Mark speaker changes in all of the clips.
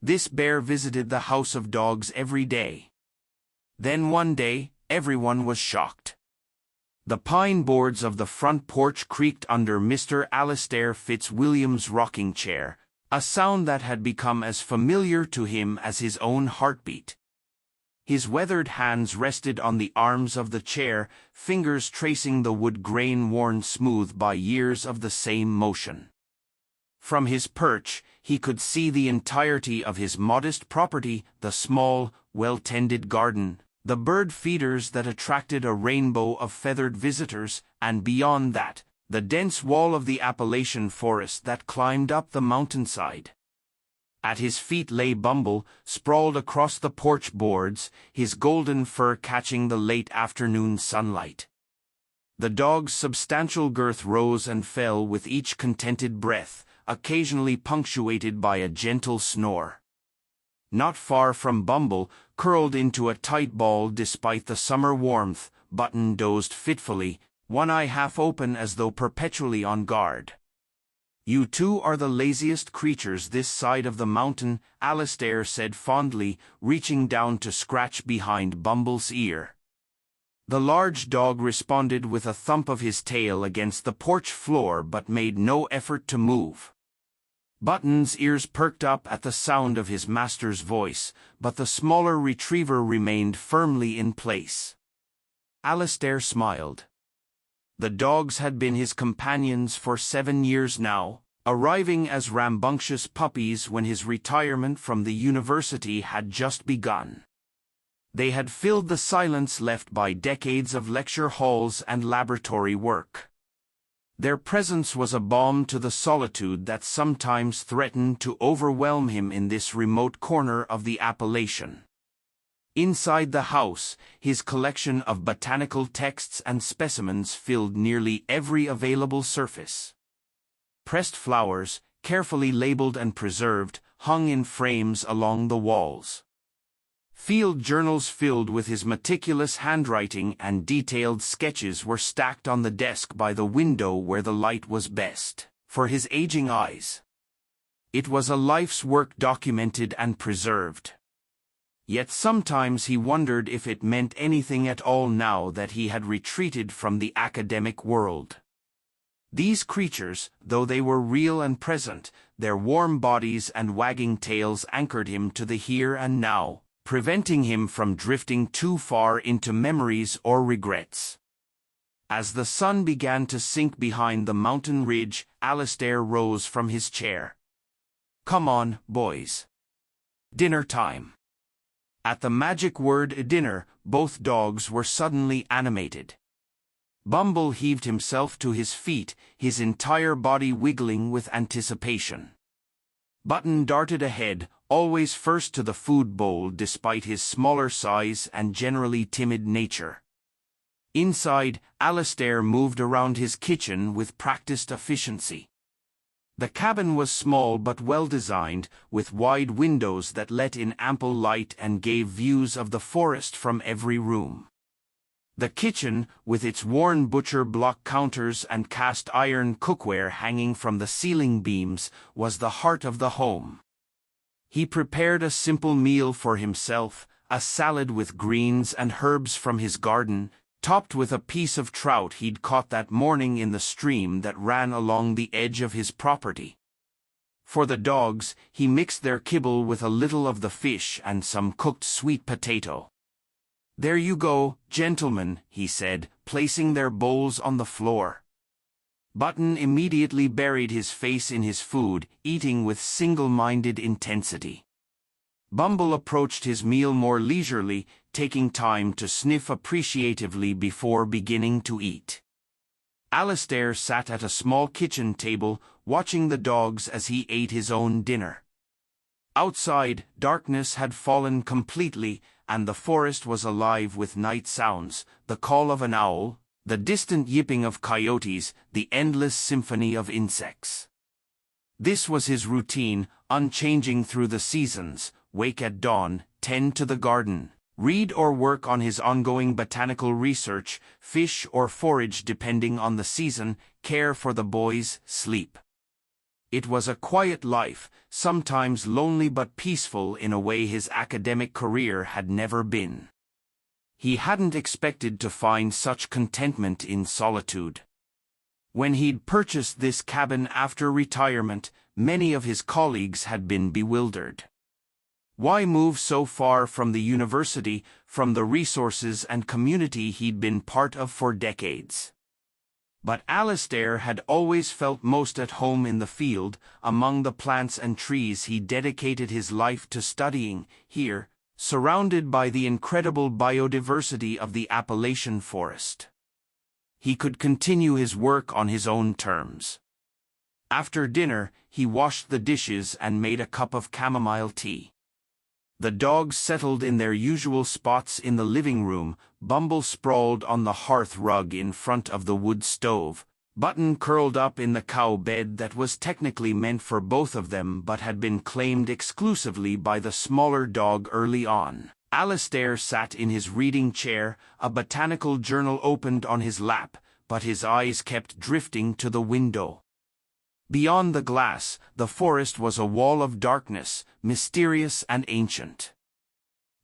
Speaker 1: This bear visited the house of dogs every day. Then one day, everyone was shocked. The pine boards of the front porch creaked under Mr. Alistair Fitzwilliam's rocking chair, a sound that had become as familiar to him as his own heartbeat. His weathered hands rested on the arms of the chair, fingers tracing the wood grain worn smooth by years of the same motion. From his perch, he could see the entirety of his modest property, the small, well-tended garden, the bird feeders that attracted a rainbow of feathered visitors, and beyond that, the dense wall of the Appalachian forest that climbed up the mountainside. At his feet lay Bumble, sprawled across the porch boards, his golden fur catching the late afternoon sunlight. The dog's substantial girth rose and fell with each contented breath, occasionally punctuated by a gentle snore. Not far from Bumble, curled into a tight ball despite the summer warmth, Button dozed fitfully, one eye half open as though perpetually on guard. "You two are the laziest creatures this side of the mountain," Alistair said fondly, reaching down to scratch behind Bumble's ear. The large dog responded with a thump of his tail against the porch floor but made no effort to move. Button's ears perked up at the sound of his master's voice, but the smaller retriever remained firmly in place. Alistair smiled. The dogs had been his companions for 7 years now, arriving as rambunctious puppies when his retirement from the university had just begun. They had filled the silence left by decades of lecture halls and laboratory work. Their presence was a balm to the solitude that sometimes threatened to overwhelm him in this remote corner of the Appalachian. Inside the house, his collection of botanical texts and specimens filled nearly every available surface. Pressed flowers, carefully labeled and preserved, hung in frames along the walls. Field journals filled with his meticulous handwriting and detailed sketches were stacked on the desk by the window where the light was best for his aging eyes. It was a life's work documented and preserved. Yet sometimes he wondered if it meant anything at all now that he had retreated from the academic world. These creatures, though they were real and present, their warm bodies and wagging tails anchored him to the here and now, preventing him from drifting too far into memories or regrets. As the sun began to sink behind the mountain ridge, Alistair rose from his chair. "Come on, boys. Dinner time." At the magic word dinner, both dogs were suddenly animated. Bumble heaved himself to his feet, his entire body wiggling with anticipation. Button darted ahead, always first to the food bowl despite his smaller size and generally timid nature. Inside, Alistair moved around his kitchen with practiced efficiency. The cabin was small but well-designed, with wide windows that let in ample light and gave views of the forest from every room. The kitchen, with its worn butcher block counters and cast-iron cookware hanging from the ceiling beams, was the heart of the home. He prepared a simple meal for himself, a salad with greens and herbs from his garden, topped with a piece of trout he'd caught that morning in the stream that ran along the edge of his property. For the dogs, he mixed their kibble with a little of the fish and some cooked sweet potato. "There you go, gentlemen," he said, placing their bowls on the floor. Button immediately buried his face in his food, eating with single-minded intensity. Bumble approached his meal more leisurely, taking time to sniff appreciatively before beginning to eat. Alistair sat at a small kitchen table, watching the dogs as he ate his own dinner. Outside, darkness had fallen completely, and the forest was alive with night sounds, the call of an owl, the distant yipping of coyotes, the endless symphony of insects. This was his routine, unchanging through the seasons: wake at dawn, tend to the garden, read or work on his ongoing botanical research, fish or forage depending on the season, care for the boys, sleep. It was a quiet life, sometimes lonely but peaceful in a way his academic career had never been. He hadn't expected to find such contentment in solitude. When he'd purchased this cabin after retirement, many of his colleagues had been bewildered. Why move so far from the university, from the resources and community he'd been part of for decades? But Alistair had always felt most at home in the field, among the plants and trees he dedicated his life to studying, here, surrounded by the incredible biodiversity of the Appalachian forest. He could continue his work on his own terms. After dinner, he washed the dishes and made a cup of chamomile tea. The dogs settled in their usual spots in the living room. Bumble sprawled on the hearth rug in front of the wood stove. Button curled up in the cow bed that was technically meant for both of them but had been claimed exclusively by the smaller dog early on. Alistair sat in his reading chair, a botanical journal opened on his lap, but his eyes kept drifting to the window. Beyond the glass, the forest was a wall of darkness, mysterious and ancient.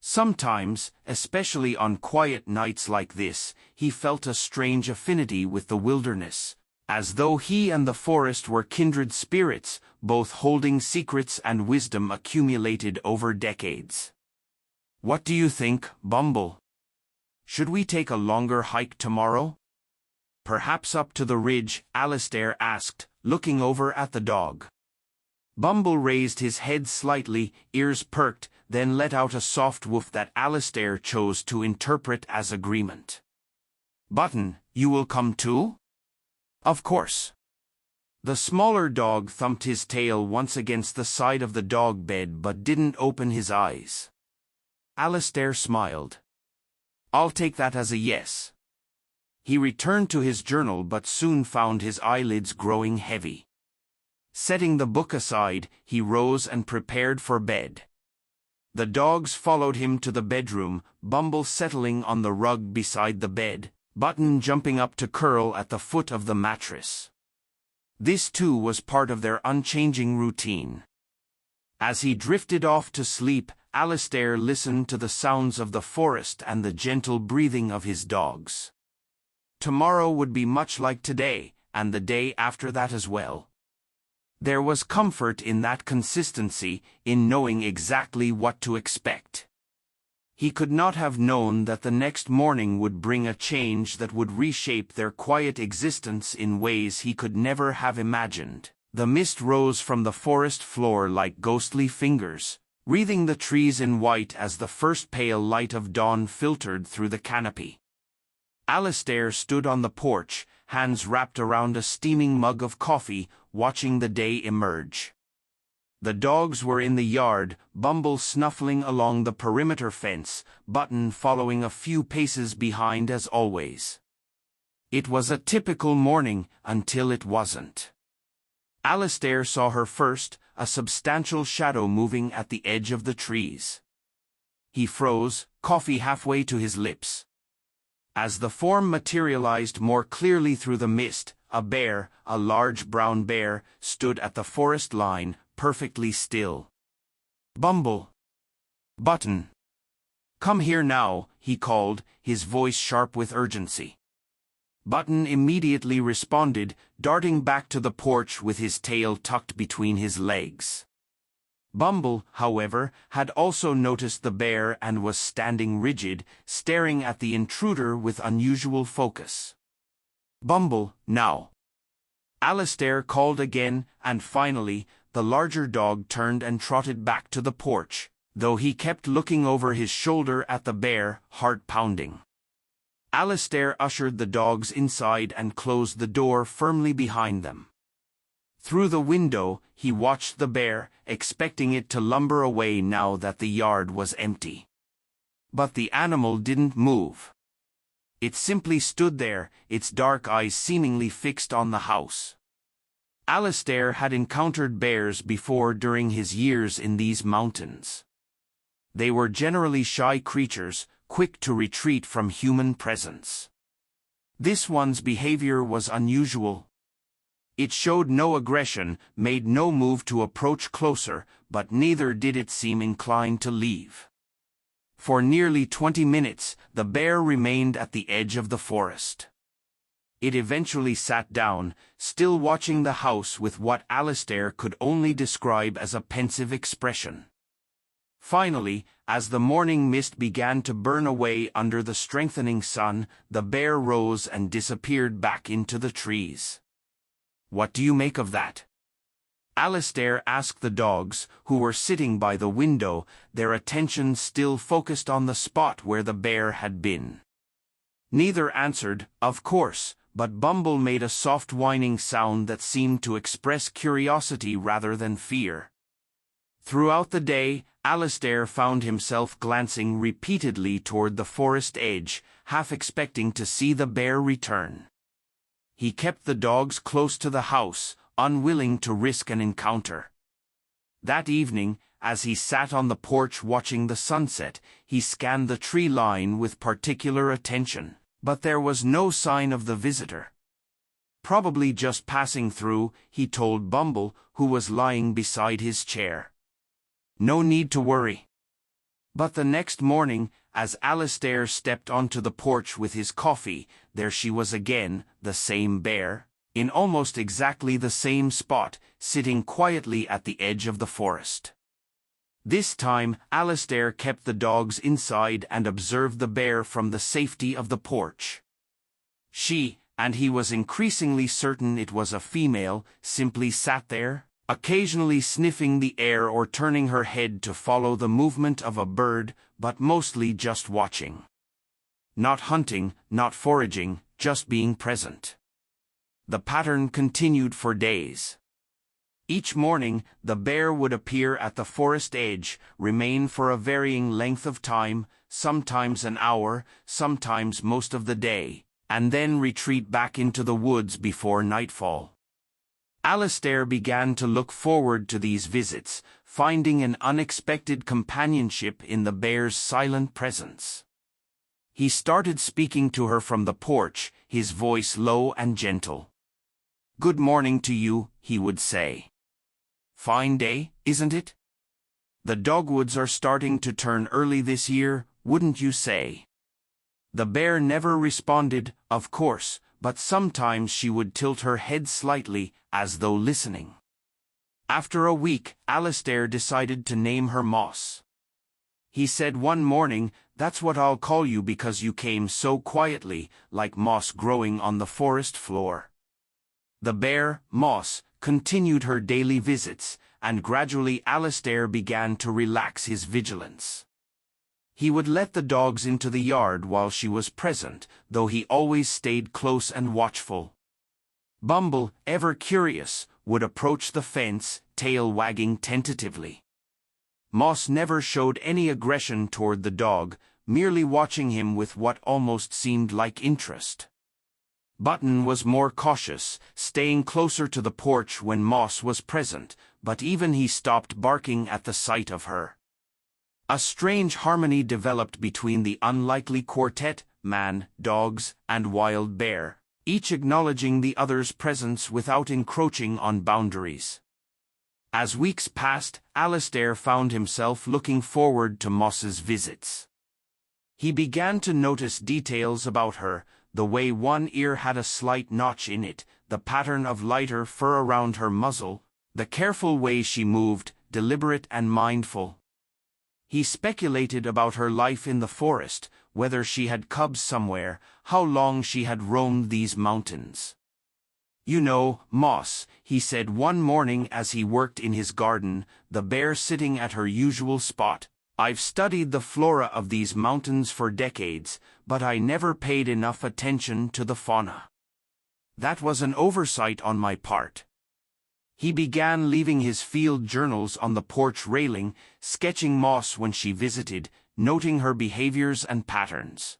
Speaker 1: Sometimes, especially on quiet nights like this, he felt a strange affinity with the wilderness, as though he and the forest were kindred spirits, both holding secrets and wisdom accumulated over decades. "What do you think, Bumble? Should we take a longer hike tomorrow?" "Perhaps up to the ridge," Alistair asked, looking over at the dog. Bumble raised his head slightly, ears perked, then let out a soft woof that Alistair chose to interpret as agreement. "Button, you will come too?" "Of course." The smaller dog thumped his tail once against the side of the dog bed but didn't open his eyes. Alistair smiled. "I'll take that as a yes." He returned to his journal but soon found his eyelids growing heavy. Setting the book aside, he rose and prepared for bed. The dogs followed him to the bedroom, Bumble settling on the rug beside the bed, Button jumping up to curl at the foot of the mattress. This too was part of their unchanging routine. As he drifted off to sleep, Alistair listened to the sounds of the forest and the gentle breathing of his dogs. Tomorrow would be much like today, and the day after that as well. There was comfort in that consistency, in knowing exactly what to expect. He could not have known that the next morning would bring a change that would reshape their quiet existence in ways he could never have imagined. The mist rose from the forest floor like ghostly fingers, wreathing the trees in white as the first pale light of dawn filtered through the canopy. Alistair stood on the porch, hands wrapped around a steaming mug of coffee, watching the day emerge. The dogs were in the yard, Bumble snuffling along the perimeter fence, Button following a few paces behind as always. It was a typical morning until it wasn't. Alistair saw her first, a substantial shadow moving at the edge of the trees. He froze, coffee halfway to his lips. As the form materialized more clearly through the mist, a bear, a large brown bear, stood at the forest line, perfectly still. "Bumble. Button. Come here now," he called, his voice sharp with urgency. Button immediately responded, darting back to the porch with his tail tucked between his legs. Bumble, however, had also noticed the bear and was standing rigid, staring at the intruder with unusual focus. "Bumble, now." Alistair called again, and finally, the larger dog turned and trotted back to the porch, though he kept looking over his shoulder at the bear, heart pounding. Alistair ushered the dogs inside and closed the door firmly behind them. Through the window, he watched the bear, expecting it to lumber away now that the yard was empty. But the animal didn't move. It simply stood there, its dark eyes seemingly fixed on the house. Alistair had encountered bears before during his years in these mountains. They were generally shy creatures, quick to retreat from human presence. This one's behavior was unusual. It showed no aggression, made no move to approach closer, but neither did it seem inclined to leave. For nearly 20 minutes, the bear remained at the edge of the forest. It eventually sat down, still watching the house with what Alistair could only describe as a pensive expression. Finally, as the morning mist began to burn away under the strengthening sun, the bear rose and disappeared back into the trees. "What do you make of that?" Alistair asked the dogs, who were sitting by the window, their attention still focused on the spot where the bear had been. Neither answered, of course, but Bumble made a soft whining sound that seemed to express curiosity rather than fear. Throughout the day, Alistair found himself glancing repeatedly toward the forest edge, half expecting to see the bear return. He kept the dogs close to the house, unwilling to risk an encounter. That evening, as he sat on the porch watching the sunset, he scanned the tree line with particular attention, but there was no sign of the visitor. "Probably just passing through," he told Bumble, who was lying beside his chair. "No need to worry." But the next morning, as Alistair stepped onto the porch with his coffee, there she was again, the same bear, in almost exactly the same spot, sitting quietly at the edge of the forest. This time, Alistair kept the dogs inside and observed the bear from the safety of the porch. She, and he was increasingly certain it was a female, simply sat there, occasionally sniffing the air or turning her head to follow the movement of a bird, but mostly just watching. Not hunting, not foraging, just being present. The pattern continued for days. Each morning, the bear would appear at the forest edge, remain for a varying length of time, sometimes an hour, sometimes most of the day, and then retreat back into the woods before nightfall. Alistair began to look forward to these visits, finding an unexpected companionship in the bear's silent presence. He started speaking to her from the porch, his voice low and gentle. "Good morning to you," he would say. "Fine day, isn't it? The dogwoods are starting to turn early this year, wouldn't you say?" The bear never responded, of course, but sometimes she would tilt her head slightly, as though listening. After a week, Alistair decided to name her Moss. He said one morning, "That's what I'll call you because you came so quietly, like moss growing on the forest floor." The bear, Moss, continued her daily visits, and gradually Alistair began to relax his vigilance. He would let the dogs into the yard while she was present, though he always stayed close and watchful. Bumble, ever curious, would approach the fence, tail wagging tentatively. Moss never showed any aggression toward the dog, merely watching him with what almost seemed like interest. Button was more cautious, staying closer to the porch when Moss was present, but even he stopped barking at the sight of her. A strange harmony developed between the unlikely quartet, man, dogs, and wild bear, each acknowledging the other's presence without encroaching on boundaries. As weeks passed, Alistair found himself looking forward to Moss's visits. He began to notice details about her, the way one ear had a slight notch in it, the pattern of lighter fur around her muzzle, the careful way she moved, deliberate and mindful. He speculated about her life in the forest, whether she had cubs somewhere, how long she had roamed these mountains. "You know, Moss," he said one morning as he worked in his garden, the bear sitting at her usual spot, "I've studied the flora of these mountains for decades, but I never paid enough attention to the fauna. That was an oversight on my part." He began leaving his field journals on the porch railing, sketching Moss when she visited, noting her behaviors and patterns.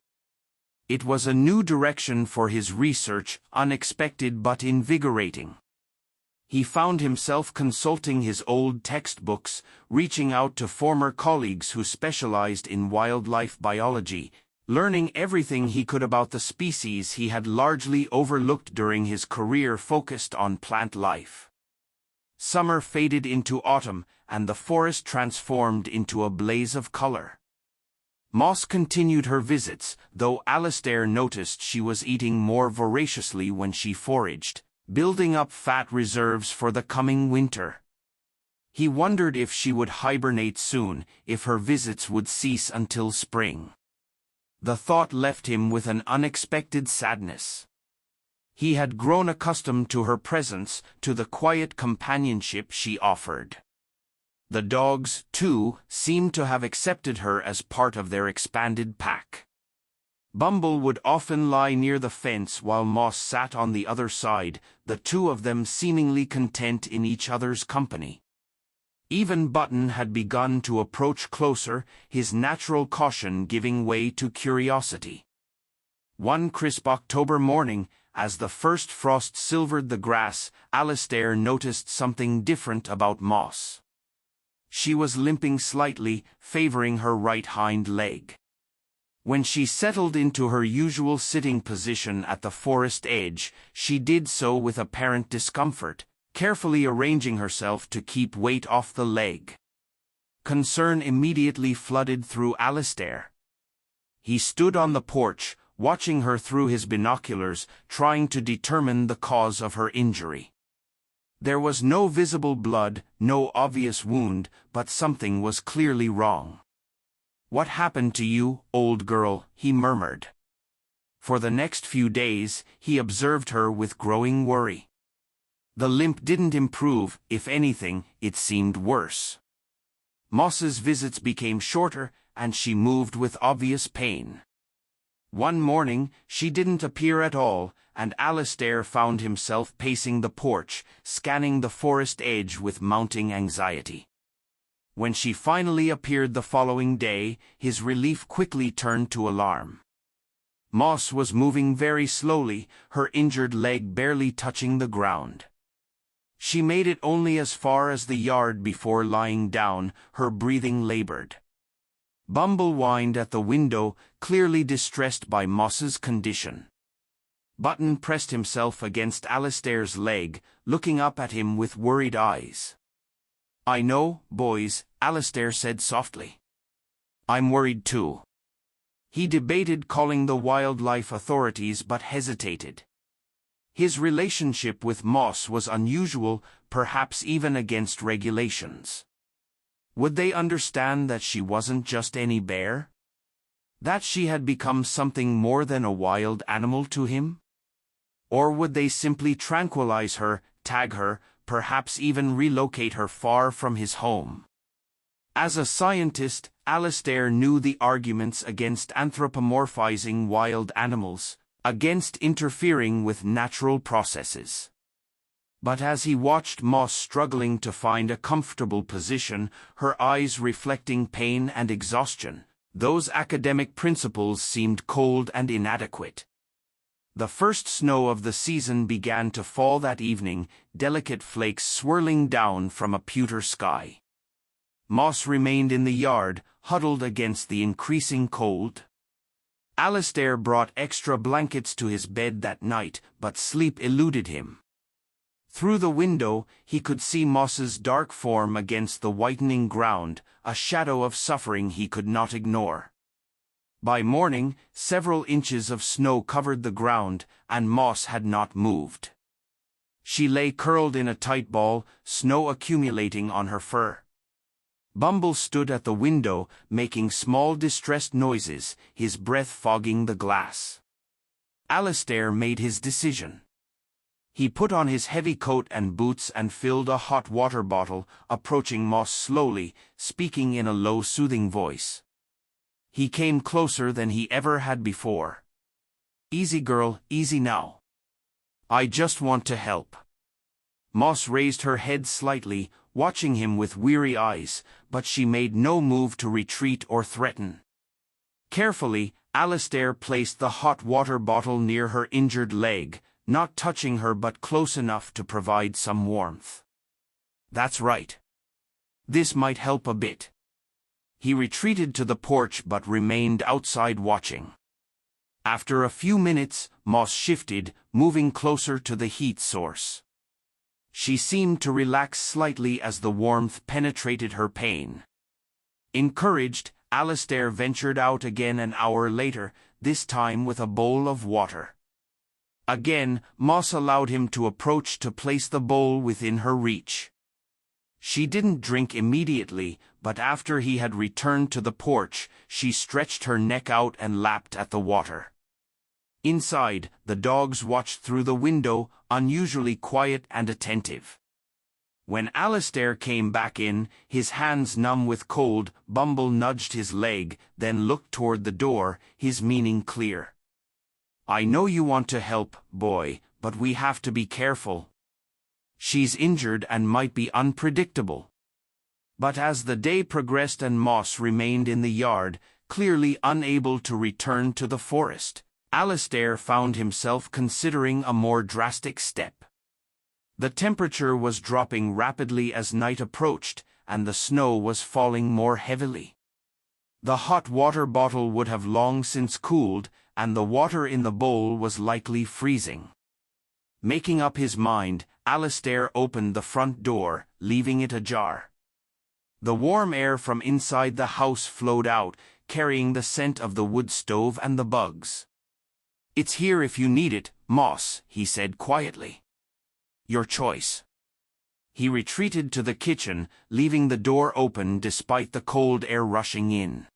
Speaker 1: It was a new direction for his research, unexpected but invigorating. He found himself consulting his old textbooks, reaching out to former colleagues who specialized in wildlife biology, learning everything he could about the species he had largely overlooked during his career focused on plant life. Summer faded into autumn, and the forest transformed into a blaze of color. Moss continued her visits, though Alistair noticed she was eating more voraciously when she foraged, building up fat reserves for the coming winter. He wondered if she would hibernate soon, if her visits would cease until spring. The thought left him with an unexpected sadness. He had grown accustomed to her presence, to the quiet companionship she offered. The dogs, too, seemed to have accepted her as part of their expanded pack. Bumble would often lie near the fence while Moss sat on the other side, the two of them seemingly content in each other's company. Even Button had begun to approach closer, his natural caution giving way to curiosity. One crisp October morning, as the first frost silvered the grass, Alistair noticed something different about Moss. She was limping slightly, favoring her right hind leg. When she settled into her usual sitting position at the forest edge, she did so with apparent discomfort, carefully arranging herself to keep weight off the leg. Concern immediately flooded through Alistair. He stood on the porch, watching her through his binoculars, trying to determine the cause of her injury. There was no visible blood, no obvious wound, but something was clearly wrong. "What happened to you, old girl?" he murmured. For the next few days, he observed her with growing worry. The limp didn't improve, if anything, it seemed worse. Moss's visits became shorter, and she moved with obvious pain. One morning, she didn't appear at all, and Alistair found himself pacing the porch, scanning the forest edge with mounting anxiety. When she finally appeared the following day, his relief quickly turned to alarm. Moss was moving very slowly, her injured leg barely touching the ground. She made it only as far as the yard before lying down, her breathing labored. Bumble whined at the window, clearly distressed by Moss's condition. Button pressed himself against Alistair's leg, looking up at him with worried eyes. "I know, boys," Alistair said softly. "I'm worried too." He debated calling the wildlife authorities but hesitated. His relationship with Moss was unusual, perhaps even against regulations. Would they understand that she wasn't just any bear? That she had become something more than a wild animal to him? Or would they simply tranquilize her, tag her, perhaps even relocate her far from his home? As a scientist, Alistair knew the arguments against anthropomorphizing wild animals, against interfering with natural processes. But as he watched Moss struggling to find a comfortable position, her eyes reflecting pain and exhaustion, those academic principles seemed cold and inadequate. The first snow of the season began to fall that evening, delicate flakes swirling down from a pewter sky. Moss remained in the yard, huddled against the increasing cold. Alistair brought extra blankets to his bed that night, but sleep eluded him. Through the window, he could see Moss's dark form against the whitening ground, a shadow of suffering he could not ignore. By morning, several inches of snow covered the ground, and Moss had not moved. She lay curled in a tight ball, snow accumulating on her fur. Bumble stood at the window, making small distressed noises, his breath fogging the glass. Alistair made his decision. He put on his heavy coat and boots and filled a hot water bottle, approaching Moss slowly, speaking in a low soothing voice. He came closer than he ever had before. "Easy girl, easy now. I just want to help." Moss raised her head slightly, watching him with weary eyes, but she made no move to retreat or threaten. Carefully, Alistair placed the hot water bottle near her injured leg, not touching her but close enough to provide some warmth. "That's right. This might help a bit." He retreated to the porch but remained outside watching. After a few minutes, Moss shifted, moving closer to the heat source. She seemed to relax slightly as the warmth penetrated her pain. Encouraged, Alistair ventured out again an hour later, this time with a bowl of water. Again, Moss allowed him to approach to place the bowl within her reach. She didn't drink immediately, but after he had returned to the porch, she stretched her neck out and lapped at the water. Inside, the dogs watched through the window, unusually quiet and attentive. When Alistair came back in, his hands numb with cold, Bumble nudged his leg, then looked toward the door, his meaning clear. "I know you want to help, boy, but we have to be careful. She's injured and might be unpredictable." But as the day progressed and Moss remained in the yard, clearly unable to return to the forest, Alistair found himself considering a more drastic step. The temperature was dropping rapidly as night approached, and the snow was falling more heavily. The hot water bottle would have long since cooled, and the water in the bowl was likely freezing. Making up his mind, Alistair opened the front door, leaving it ajar. The warm air from inside the house flowed out, carrying the scent of the wood stove and the bugs. "It's here if you need it, Moss," he said quietly. "Your choice." He retreated to the kitchen, leaving the door open despite the cold air rushing in.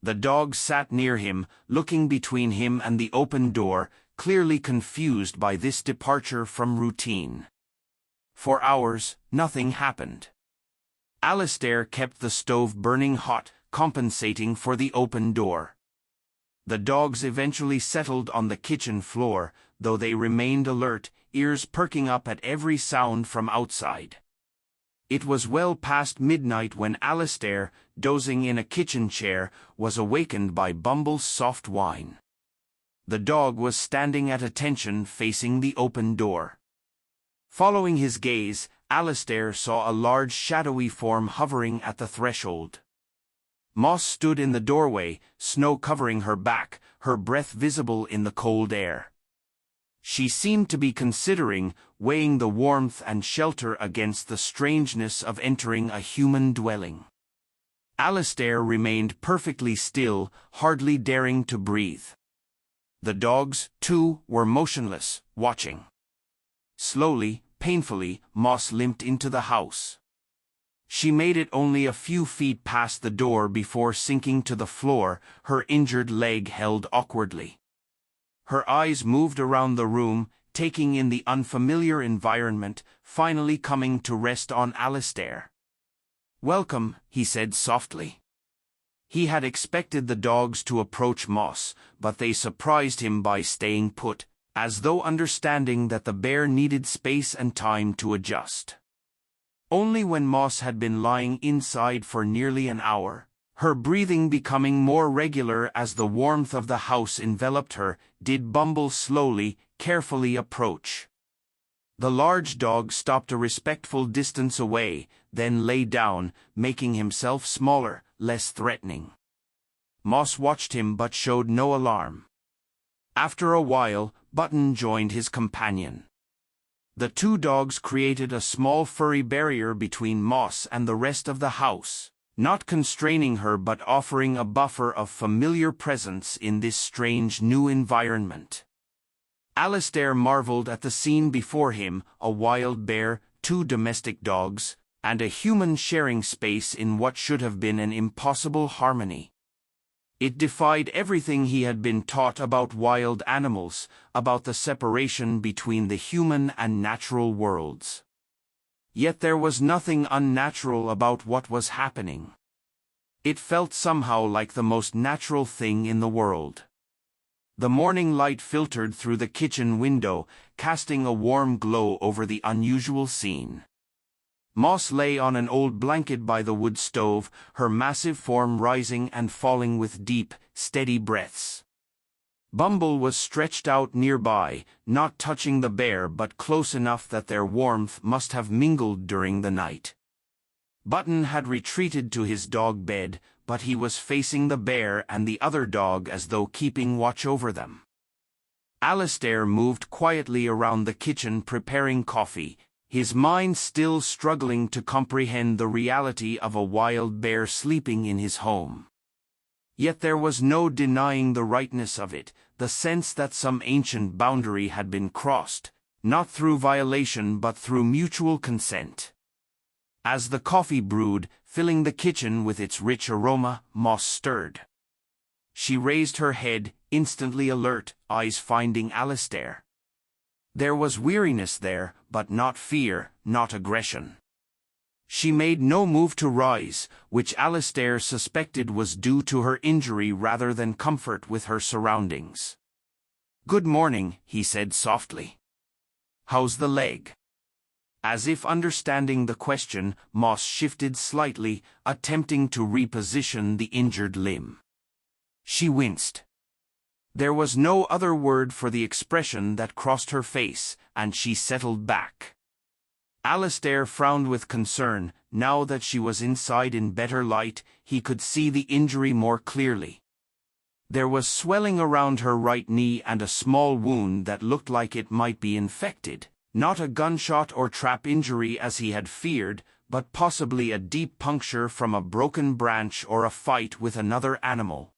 Speaker 1: The dog sat near him, looking between him and the open door, clearly confused by this departure from routine. For hours, nothing happened. Alistair kept the stove burning hot, compensating for the open door. The dogs eventually settled on the kitchen floor, though they remained alert, ears perking up at every sound from outside. It was well past midnight when Alistair, dozing in a kitchen chair, was awakened by Bumble's soft whine. The dog was standing at attention facing the open door. Following his gaze, Alistair saw a large shadowy form hovering at the threshold. Moss stood in the doorway, snow covering her back, her breath visible in the cold air. She seemed to be considering, weighing the warmth and shelter against the strangeness of entering a human dwelling. Alistair remained perfectly still, hardly daring to breathe. The dogs, too, were motionless, watching. Slowly, painfully, Moss limped into the house. She made it only a few feet past the door before sinking to the floor, her injured leg held awkwardly. Her eyes moved around the room, taking in the unfamiliar environment, finally coming to rest on Alistair. "Welcome," he said softly. He had expected the dogs to approach Moss, but they surprised him by staying put, as though understanding that the bear needed space and time to adjust. Only when Moss had been lying inside for nearly an hour, her breathing becoming more regular as the warmth of the house enveloped her, did Bumble slowly, carefully approach. The large dog stopped a respectful distance away, then lay down, making himself smaller, less threatening. Moss watched him but showed no alarm. After a while, Button joined his companion. The two dogs created a small furry barrier between Moss and the rest of the house, not constraining her but offering a buffer of familiar presence in this strange new environment. Alistair marveled at the scene before him, a wild bear, two domestic dogs, and a human sharing space in what should have been an impossible harmony. It defied everything he had been taught about wild animals, about the separation between the human and natural worlds. Yet there was nothing unnatural about what was happening. It felt somehow like the most natural thing in the world. The morning light filtered through the kitchen window, casting a warm glow over the unusual scene. Moss lay on an old blanket by the wood stove, her massive form rising and falling with deep, steady breaths. Bumble was stretched out nearby, not touching the bear but close enough that their warmth must have mingled during the night. Button had retreated to his dog bed, but he was facing the bear and the other dog as though keeping watch over them. Alistair moved quietly around the kitchen preparing coffee, his mind still struggling to comprehend the reality of a wild bear sleeping in his home. Yet there was no denying the rightness of it, the sense that some ancient boundary had been crossed, not through violation but through mutual consent. As the coffee brewed, filling the kitchen with its rich aroma, Moss stirred. She raised her head, instantly alert, eyes finding Alistair. There was weariness there, but not fear, not aggression. She made no move to rise, which Alistair suspected was due to her injury rather than comfort with her surroundings. "Good morning," he said softly. "How's the leg?" As if understanding the question, Moss shifted slightly, attempting to reposition the injured limb. She winced. There was no other word for the expression that crossed her face, and she settled back. Alistair frowned with concern. Now that she was inside in better light, he could see the injury more clearly. There was swelling around her right knee and a small wound that looked like it might be infected. Not a gunshot or trap injury as he had feared, but possibly a deep puncture from a broken branch or a fight with another animal.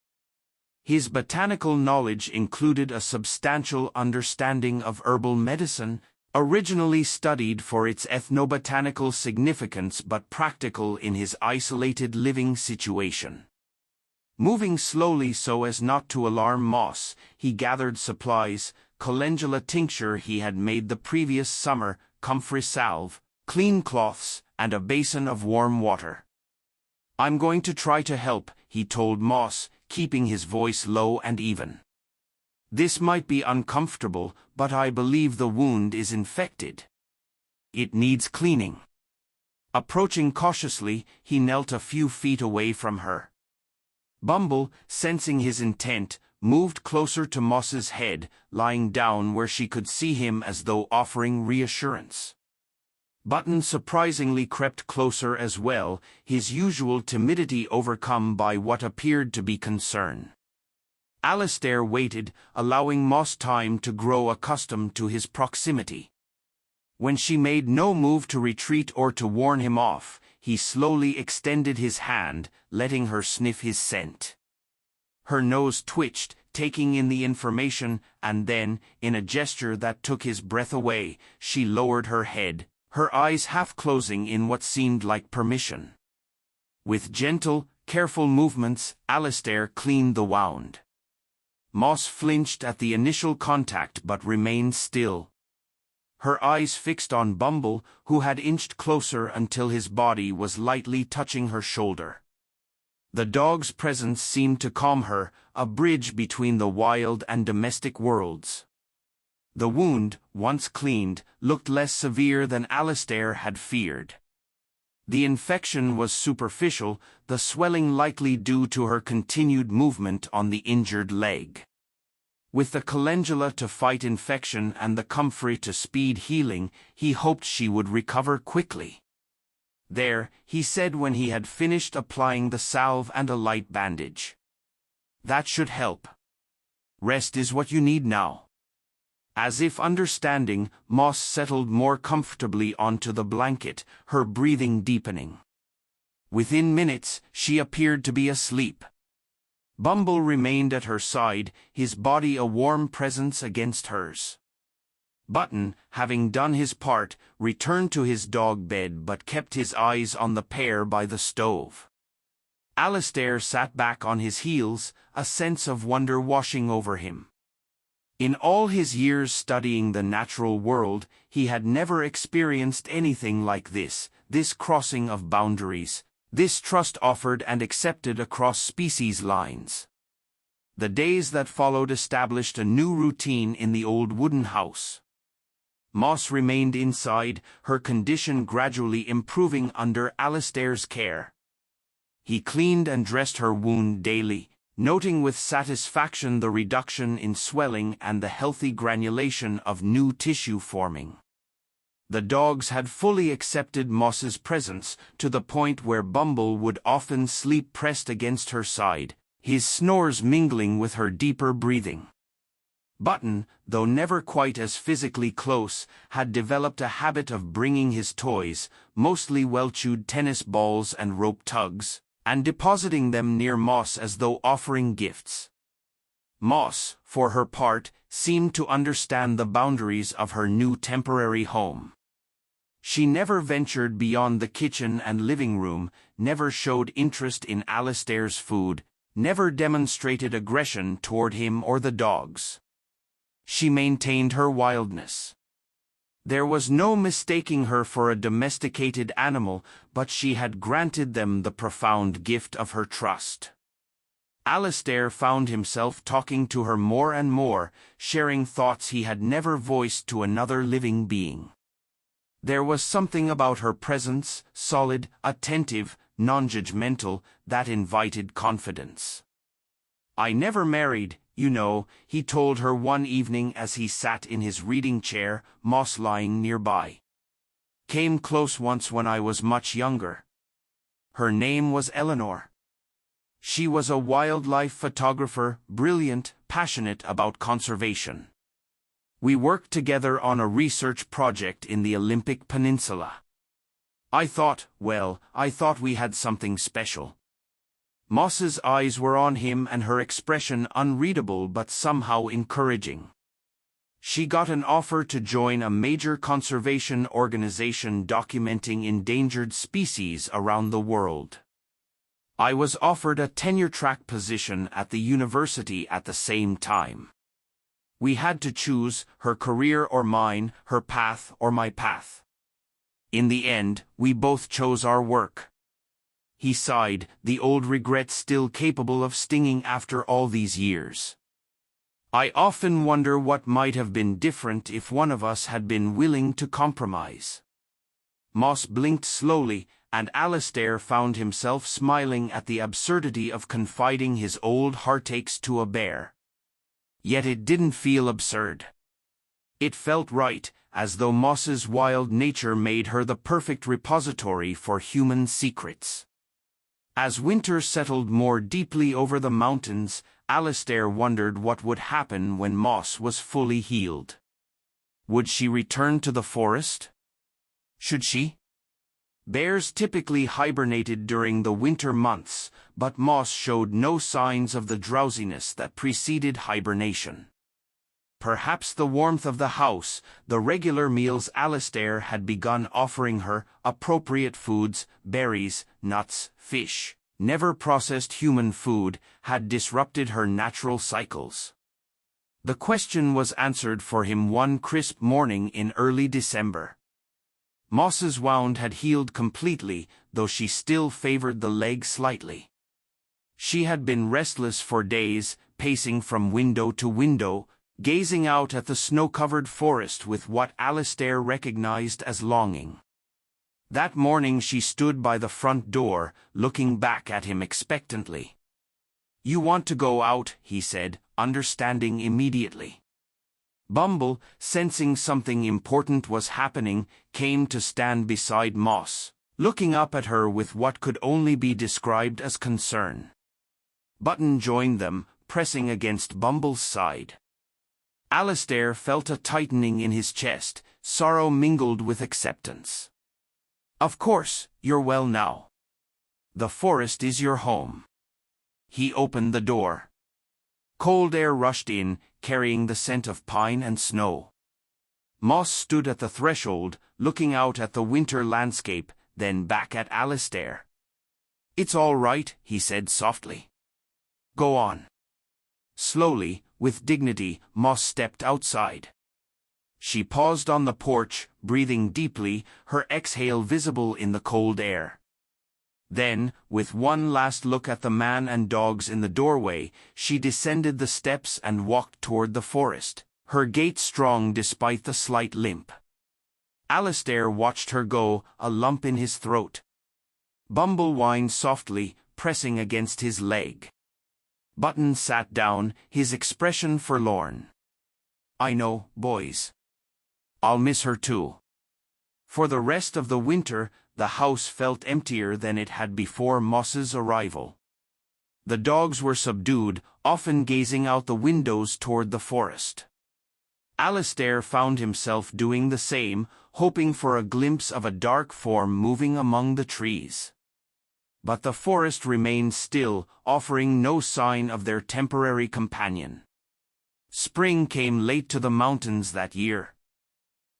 Speaker 1: His botanical knowledge included a substantial understanding of herbal medicine, originally studied for its ethnobotanical significance but practical in his isolated living situation. Moving slowly so as not to alarm Moss, he gathered supplies: calendula tincture he had made the previous summer, comfrey salve, clean cloths, and a basin of warm water. "I'm going to try to help," he told Moss, keeping his voice low and even. "This might be uncomfortable, but I believe the wound is infected. It needs cleaning." Approaching cautiously, he knelt a few feet away from her. Bumble, sensing his intent, moved closer to Moss's head, lying down where she could see him as though offering reassurance. Button surprisingly crept closer as well, his usual timidity overcome by what appeared to be concern. Alistair waited, allowing Moss time to grow accustomed to his proximity. When she made no move to retreat or to warn him off, he slowly extended his hand, letting her sniff his scent. Her nose twitched, taking in the information, and then, in a gesture that took his breath away, she lowered her head, her eyes half closing in what seemed like permission. With gentle, careful movements, Alistair cleaned the wound. Moss flinched at the initial contact but remained still. Her eyes fixed on Bumble, who had inched closer until his body was lightly touching her shoulder. The dog's presence seemed to calm her, a bridge between the wild and domestic worlds. The wound, once cleaned, looked less severe than Alistair had feared. The infection was superficial, the swelling likely due to her continued movement on the injured leg. With the calendula to fight infection and the comfrey to speed healing, he hoped she would recover quickly. "There," he said when he had finished applying the salve and a light bandage. "That should help. Rest is what you need now." As if understanding, Moss settled more comfortably onto the blanket, her breathing deepening. Within minutes, she appeared to be asleep. Bumble remained at her side, his body a warm presence against hers. Button, having done his part, returned to his dog bed but kept his eyes on the pair by the stove. Alistair sat back on his heels, a sense of wonder washing over him. In all his years studying the natural world, he had never experienced anything like this crossing of boundaries, this trust offered and accepted across species lines. The days that followed established a new routine in the old wooden house. Moss remained inside, her condition gradually improving under Alistair's care. He cleaned and dressed her wound daily, noting with satisfaction the reduction in swelling and the healthy granulation of new tissue forming. The dogs had fully accepted Moss's presence, to the point where Bumble would often sleep pressed against her side, his snores mingling with her deeper breathing. Button, though never quite as physically close, had developed a habit of bringing his toys, mostly well-chewed tennis balls and rope tugs, and depositing them near Moss as though offering gifts. Moss, for her part, seemed to understand the boundaries of her new temporary home. She never ventured beyond the kitchen and living room, never showed interest in Alistair's food, never demonstrated aggression toward him or the dogs. She maintained her wildness. There was no mistaking her for a domesticated animal, but she had granted them the profound gift of her trust. Alistair found himself talking to her more and more, sharing thoughts he had never voiced to another living being. There was something about her presence, solid, attentive, non-judgmental, that invited confidence. "I never married, you know," he told her one evening as he sat in his reading chair, Moss lying nearby. "Came close once when I was much younger." Her name was Eleanor. She was a wildlife photographer, brilliant, passionate about conservation. We worked together on a research project in the Olympic Peninsula. I thought we had something special. Moss's eyes were on him and her expression unreadable but somehow encouraging. She got an offer to join a major conservation organization documenting endangered species around the world. I was offered a tenure-track position at the university at the same time. We had to choose, her career or mine, her path or my path. In the end, we both chose our work. He sighed, the old regret still capable of stinging after all these years. I often wonder what might have been different if one of us had been willing to compromise. Moss blinked slowly, and Alistair found himself smiling at the absurdity of confiding his old heartaches to a bear. Yet it didn't feel absurd. It felt right, as though Moss's wild nature made her the perfect repository for human secrets. As winter settled more deeply over the mountains, Alistair wondered what would happen when Moss was fully healed. Would she return to the forest? Should she? Bears typically hibernated during the winter months, but Moss showed no signs of the drowsiness that preceded hibernation. Perhaps the warmth of the house, the regular meals Alistair had begun offering her, appropriate foods, berries, nuts, fish, never processed human food, had disrupted her natural cycles. The question was answered for him one crisp morning in early December. Moss's wound had healed completely, though she still favored the leg slightly. She had been restless for days, pacing from window to window, gazing out at the snow-covered forest with what Alistair recognized as longing. That morning she stood by the front door, looking back at him expectantly. "You want to go out," he said, understanding immediately. Bumble, sensing something important was happening, came to stand beside Moss, looking up at her with what could only be described as concern. Button joined them, pressing against Bumble's side. Alistair felt a tightening in his chest, sorrow mingled with acceptance. "Of course, you're well now. The forest is your home." He opened the door. Cold air rushed in, carrying the scent of pine and snow. Moss stood at the threshold, looking out at the winter landscape, then back at Alistair. "It's all right," he said softly. "Go on." Slowly, with dignity, Moss stepped outside. She paused on the porch, breathing deeply, her exhale visible in the cold air. Then, with one last look at the man and dogs in the doorway, she descended the steps and walked toward the forest, her gait strong despite the slight limp. Alistair watched her go, a lump in his throat. Bumble whined softly, pressing against his leg. Button sat down, his expression forlorn. "I know, boys. I'll miss her too." For the rest of the winter, the house felt emptier than it had before Moss's arrival. The dogs were subdued, often gazing out the windows toward the forest. Alistair found himself doing the same, hoping for a glimpse of a dark form moving among the trees. But the forest remained still, offering no sign of their temporary companion. Spring came late to the mountains that year.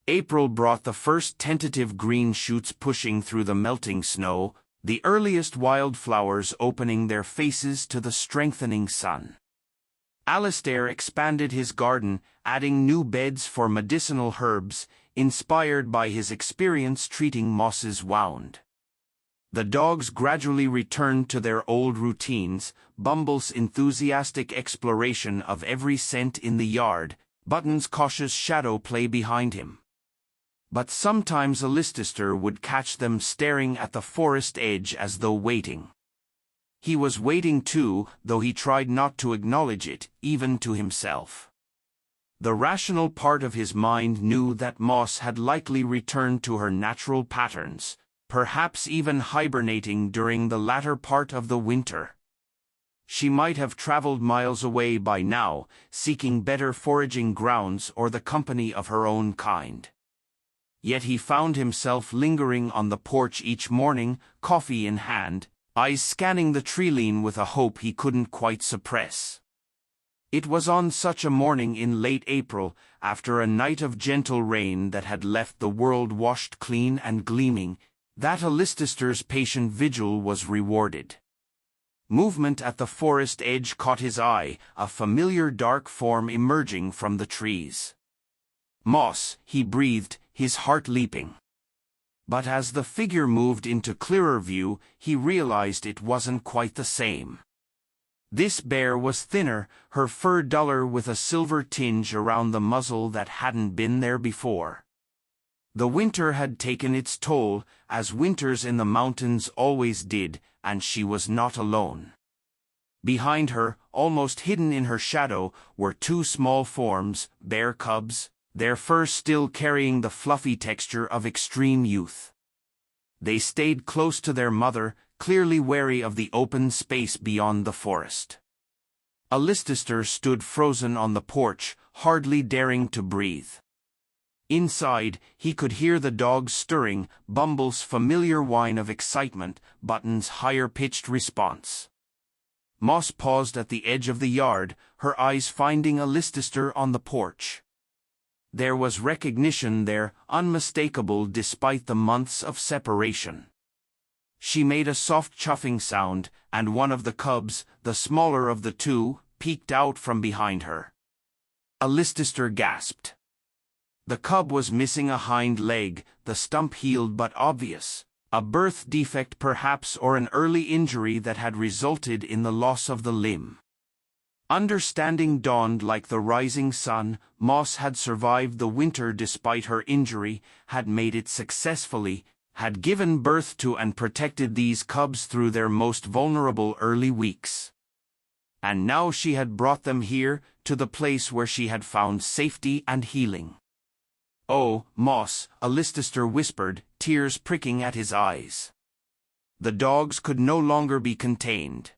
Speaker 1: April brought the first tentative green shoots pushing through the melting snow, the earliest wildflowers opening their faces to the strengthening sun. Alistair expanded his garden, adding new beds for medicinal herbs, inspired by his experience treating Moss's wound. The dogs gradually returned to their old routines, Bumble's enthusiastic exploration of every scent in the yard, Button's cautious shadow play behind him. But sometimes Alistair would catch them staring at the forest edge as though waiting. He was waiting too, though he tried not to acknowledge it, even to himself. The rational part of his mind knew that Moss had likely returned to her natural patterns, perhaps even hibernating during the latter part of the winter. She might have traveled miles away by now, seeking better foraging grounds or the company of her own kind. Yet he found himself lingering on the porch each morning, coffee in hand, eyes scanning the tree-line with a hope he couldn't quite suppress. It was on such a morning in late April, after a night of gentle rain that had left the world washed clean and gleaming, that Alistair's patient vigil was rewarded. Movement at the forest edge caught his eye, a familiar dark form emerging from the trees. "Moss," he breathed, his heart leaping. But as the figure moved into clearer view, he realized it wasn't quite the same. This bear was thinner, her fur duller with a silver tinge around the muzzle that hadn't been there before. The winter had taken its toll, as winters in the mountains always did, and she was not alone. Behind her, almost hidden in her shadow, were two small forms, bear cubs, their fur still carrying the fluffy texture of extreme youth. They stayed close to their mother, clearly wary of the open space beyond the forest. Alistair stood frozen on the porch, hardly daring to breathe. Inside, he could hear the dogs stirring, Bumble's familiar whine of excitement, Button's higher-pitched response. Moss paused at the edge of the yard, her eyes finding Alistair on the porch. There was recognition there, unmistakable despite the months of separation. She made a soft chuffing sound, and one of the cubs, the smaller of the two, peeked out from behind her. Alistair gasped. The cub was missing a hind leg, the stump healed but obvious, a birth defect perhaps or an early injury that had resulted in the loss of the limb. Understanding dawned like the rising sun. Moss had survived the winter despite her injury, had made it successfully, had given birth to and protected these cubs through their most vulnerable early weeks. And now she had brought them here, to the place where she had found safety and healing. "Oh, Moss," Alistair whispered, tears pricking at his eyes. The dogs could no longer be contained.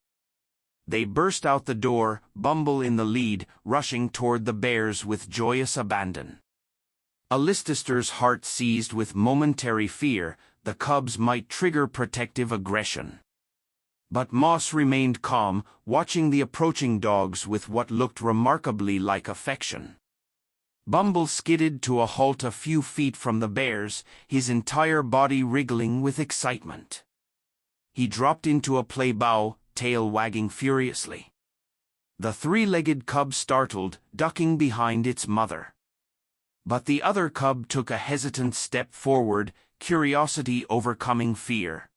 Speaker 1: They burst out the door, Bumble in the lead, rushing toward the bears with joyous abandon. Alistair's heart seized with momentary fear, the cubs might trigger protective aggression. But Moss remained calm, watching the approaching dogs with what looked remarkably like affection. Bumble skidded to a halt a few feet from the bears, his entire body wriggling with excitement. He dropped into a play bow, tail wagging furiously. The three-legged cub startled, ducking behind its mother. But the other cub took a hesitant step forward, curiosity overcoming fear.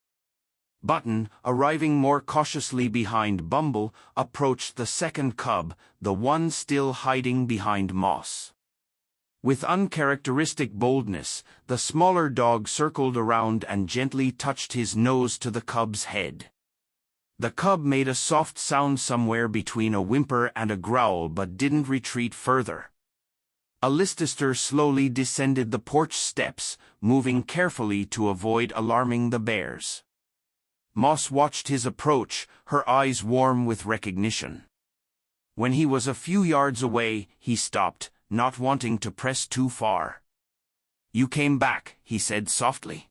Speaker 1: Button, arriving more cautiously behind Bumble, approached the second cub, the one still hiding behind Moss. With uncharacteristic boldness, the smaller dog circled around and gently touched his nose to the cub's head. The cub made a soft sound somewhere between a whimper and a growl but didn't retreat further. Alistair slowly descended the porch steps, moving carefully to avoid alarming the bears. Moss watched his approach, her eyes warm with recognition. When he was a few yards away, he stopped, not wanting to press too far. "You came back," he said softly.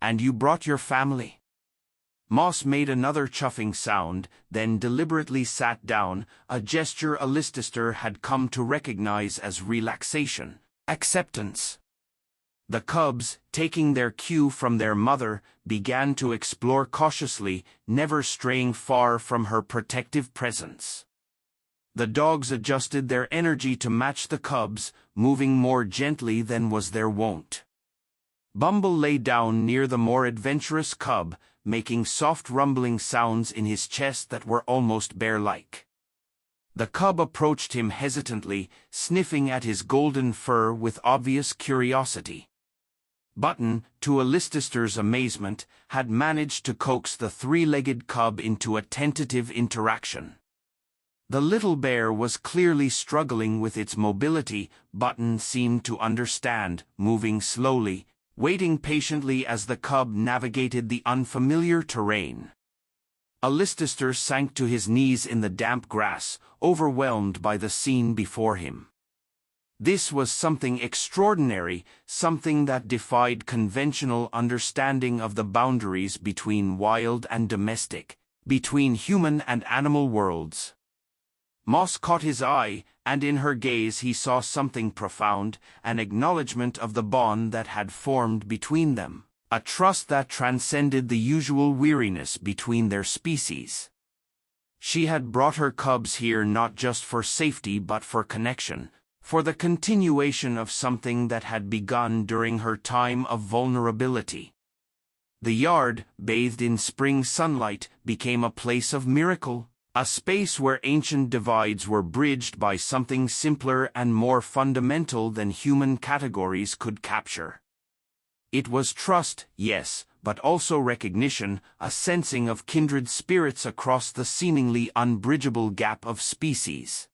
Speaker 1: "And you brought your family?" Moss made another chuffing sound, then deliberately sat down, a gesture Alistair had come to recognize as relaxation, acceptance. The cubs, taking their cue from their mother, began to explore cautiously, never straying far from her protective presence. The dogs adjusted their energy to match the cubs, moving more gently than was their wont. Bumble lay down near the more adventurous cub, making soft rumbling sounds in his chest that were almost bear-like. The cub approached him hesitantly, sniffing at his golden fur with obvious curiosity. Button, to Alistair's amazement, had managed to coax the three-legged cub into a tentative interaction. The little bear was clearly struggling with its mobility. Button seemed to understand, moving slowly, waiting patiently as the cub navigated the unfamiliar terrain. Alistair sank to his knees in the damp grass, overwhelmed by the scene before him. This was something extraordinary, something that defied conventional understanding of the boundaries between wild and domestic, between human and animal worlds. Moss caught his eye, and in her gaze he saw something profound, an acknowledgement of the bond that had formed between them, a trust that transcended the usual weariness between their species. She had brought her cubs here not just for safety but for connection, for the continuation of something that had begun during her time of vulnerability. The yard, bathed in spring sunlight, became a place of miracle. A space where ancient divides were bridged by something simpler and more fundamental than human categories could capture. It was trust, yes, but also recognition, a sensing of kindred spirits across the seemingly unbridgeable gap of species.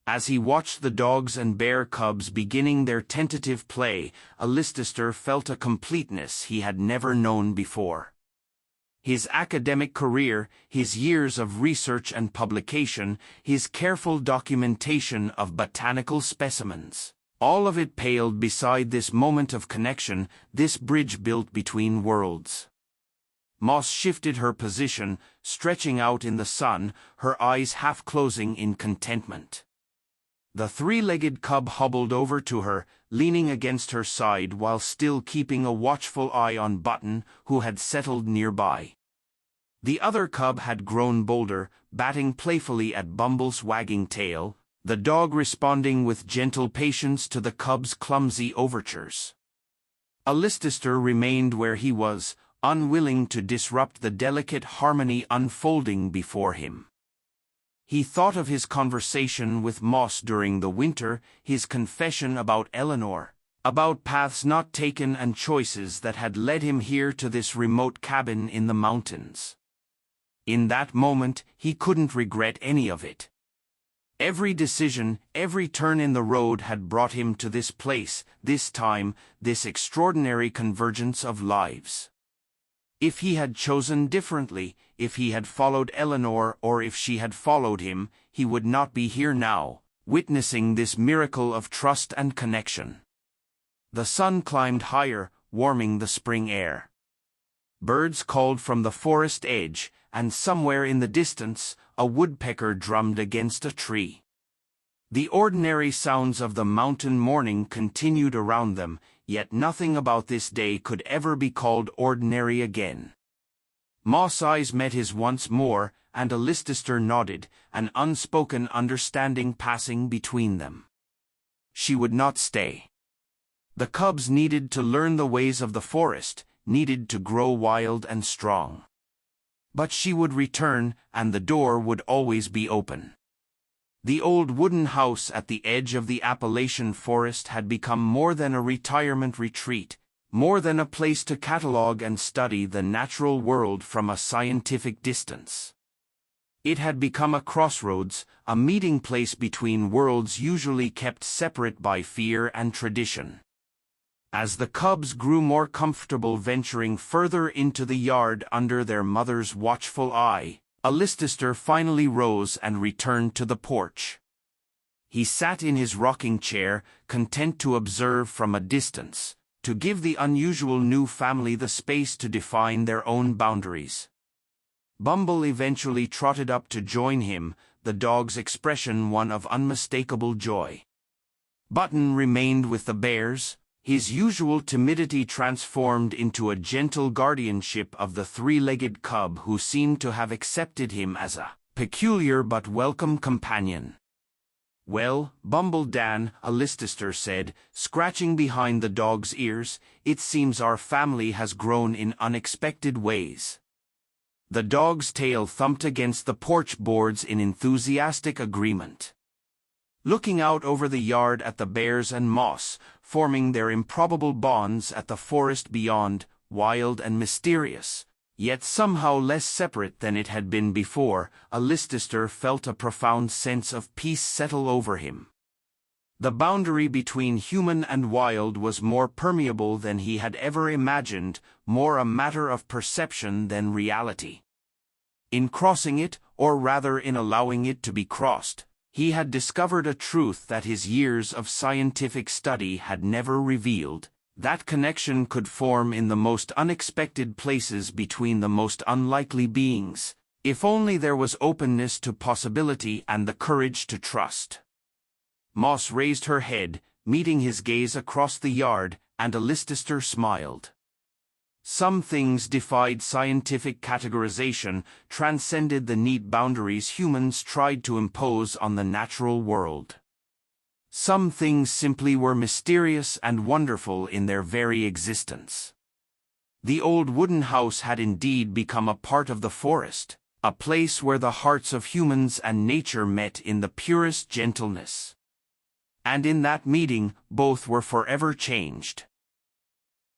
Speaker 1: As he watched the dogs and bear cubs beginning their tentative play, Alistair felt a completeness he had never known before. His academic career, his years of research and publication, his careful documentation of botanical specimens, all of it paled beside this moment of connection, this bridge built between worlds. Moss shifted her position, stretching out in the sun, her eyes half closing in contentment. The three-legged cub hobbled over to her, leaning against her side while still keeping a watchful eye on Button, who had settled nearby. The other cub had grown bolder, batting playfully at Bumble's wagging tail, the dog responding with gentle patience to the cub's clumsy overtures. Alistair remained where he was, unwilling to disrupt the delicate harmony unfolding before him. He thought of his conversation with Moss during the winter, his confession about Eleanor, about paths not taken and choices that had led him here to this remote cabin in the mountains. In that moment, he couldn't regret any of it. Every decision, every turn in the road had brought him to this place, this time, this extraordinary convergence of lives. If he had chosen differently, if he had followed Eleanor or if she had followed him, he would not be here now, witnessing this miracle of trust and connection. The sun climbed higher, warming the spring air. Birds called from the forest edge, and somewhere in the distance, a woodpecker drummed against a tree. The ordinary sounds of the mountain morning continued around them, yet nothing about this day could ever be called ordinary again. Moss' eyes met his once more, and Alistair nodded, an unspoken understanding passing between them. She would not stay. The cubs needed to learn the ways of the forest, needed to grow wild and strong. But she would return, and the door would always be open. The old wooden house at the edge of the Appalachian forest had become more than a retirement retreat, more than a place to catalogue and study the natural world from a scientific distance. It had become a crossroads, a meeting place between worlds usually kept separate by fear and tradition. As the cubs grew more comfortable venturing further into the yard under their mother's watchful eye, Alistair finally rose and returned to the porch. He sat in his rocking chair, content to observe from a distance, to give the unusual new family the space to define their own boundaries. Bumble eventually trotted up to join him, the dog's expression one of unmistakable joy. Button remained with the bears, his usual timidity transformed into a gentle guardianship of the three-legged cub who seemed to have accepted him as a peculiar but welcome companion. "Well, Bumble Dan," Alistair said, scratching behind the dog's ears, "it seems our family has grown in unexpected ways." The dog's tail thumped against the porch boards in enthusiastic agreement. Looking out over the yard at the bears and moss, forming their improbable bonds at the forest beyond, wild and mysterious, yet somehow less separate than it had been before, Alistair felt a profound sense of peace settle over him. The boundary between human and wild was more permeable than he had ever imagined, more a matter of perception than reality. In crossing it, or rather in allowing it to be crossed, he had discovered a truth that his years of scientific study had never revealed: that connection could form in the most unexpected places between the most unlikely beings, if only there was openness to possibility and the courage to trust. Moss raised her head, meeting his gaze across the yard, and Alistair smiled. Some things defied scientific categorization, transcended the neat boundaries humans tried to impose on the natural world. Some things simply were mysterious and wonderful in their very existence. The old wooden house had indeed become a part of the forest, a place where the hearts of humans and nature met in the purest gentleness. And in that meeting, both were forever changed.